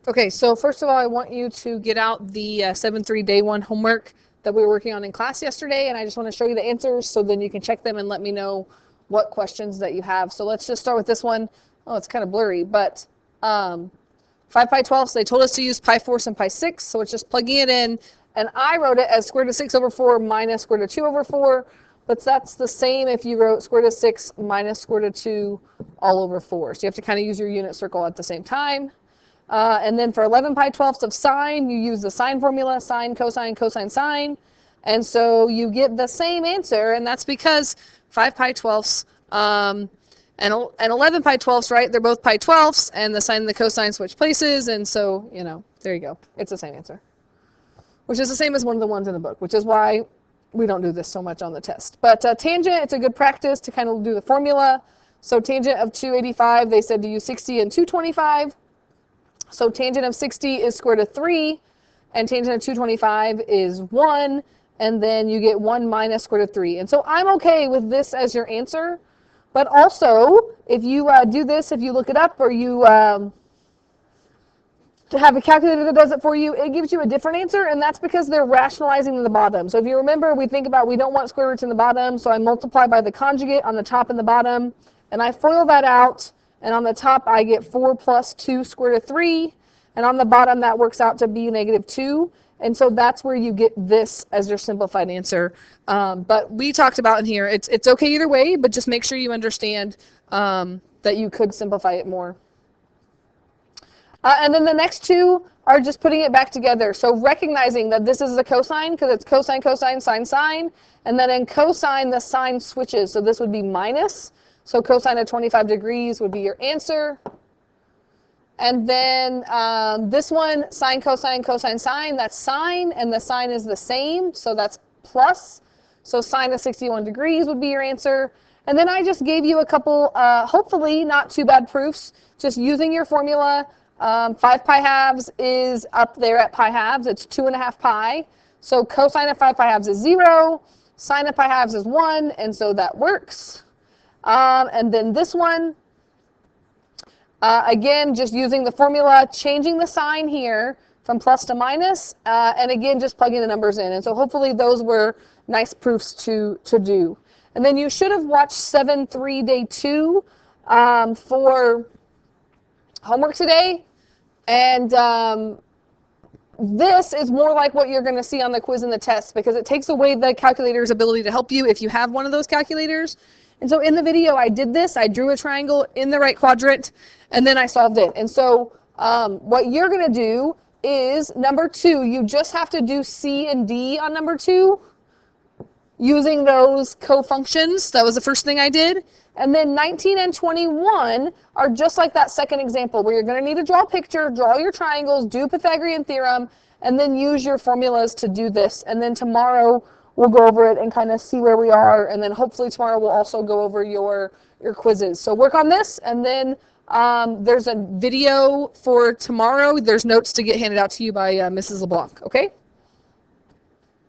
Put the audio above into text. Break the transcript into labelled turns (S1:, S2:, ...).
S1: Okay, so first of all, I want you to get out the 7-3 day 1 homework that we were working on in class yesterday, and I just want to show you the answers so then you can check them and let me know what questions that you have. So let's just start with this one. Oh, it's kind of blurry, but 5 pi 12, so they told us to use pi 4 and pi 6, so it's just plugging it in, and I wrote it as square root of 6 over 4 minus square root of 2 over 4, but that's the same if you wrote square root of 6 minus square root of 2 all over 4. So you have to kind of use your unit circle at the same time. And then for 11 pi 12ths of sine, you use the sine formula, sine, cosine, cosine, sine. And so you get the same answer, and that's because 5 pi 12ths and 11 pi 12ths, right? They're both pi 12ths, and the sine and the cosine switch places, and so, you know, there you go. It's the same answer, which is the same as one of the ones in the book, which is why we don't do this so much on the test. But tangent, it's a good practice to kind of do the formula. So tangent of 285, they said to use 60 and 225. So tangent of 60 is square root of 3, and tangent of 225 is 1, and then you get 1 minus square root of 3. And so I'm okay with this as your answer, but also, if you do this, if you look it up, or you have a calculator that does it for you, it gives you a different answer, and that's because they're rationalizing the bottom. So if you remember, we think about we don't want square roots in the bottom, so I multiply by the conjugate on the top and the bottom, and I FOIL that out. And on the top, I get 4 plus 2 square root of 3. And on the bottom, that works out to be negative 2. And so that's where you get this as your simplified answer. But we talked about in here, it's okay either way, but just make sure you understand that you could simplify it more. And then the next two are just putting it back together. So recognizing that this is the cosine, because it's cosine, cosine, sine, sine. And then in cosine, the sign switches. So this would be minus. So cosine of 25 degrees would be your answer. And then this one, sine, cosine, cosine, sine, that's sine, and the sine is the same, so that's plus. So sine of 61 degrees would be your answer. And then I just gave you a couple, hopefully not too bad proofs, just using your formula. 5 pi halves is up there at pi halves. It's 2.5 pi. So cosine of 5 pi halves is 0. Sine of pi halves is 1, and so that works. And then this one, again, just using the formula, changing the sign here from plus to minus, and again, just plugging the numbers in. And so hopefully those were nice proofs to do. And then you should have watched 7-3 day 2 for homework today. And this is more like what you're going to see on the quiz and the test, because it takes away the calculator's ability to help you if you have one of those calculators. And so in the video, I did this. I drew a triangle in the right quadrant, and then I solved it. And so what you're going to do is number 2, you just have to do C and D on number 2 using those co-functions. That was the first thing I did. And then 19 and 21 are just like that second example, where you're going to need to draw a picture, draw your triangles, do Pythagorean theorem, and then use your formulas to do this. And then tomorrow, we'll go over it and kind of see where we are, and then hopefully tomorrow we'll also go over your quizzes. So work on this, and then there's a video for tomorrow. There's notes to get handed out to you by Mrs. LeBlanc, okay?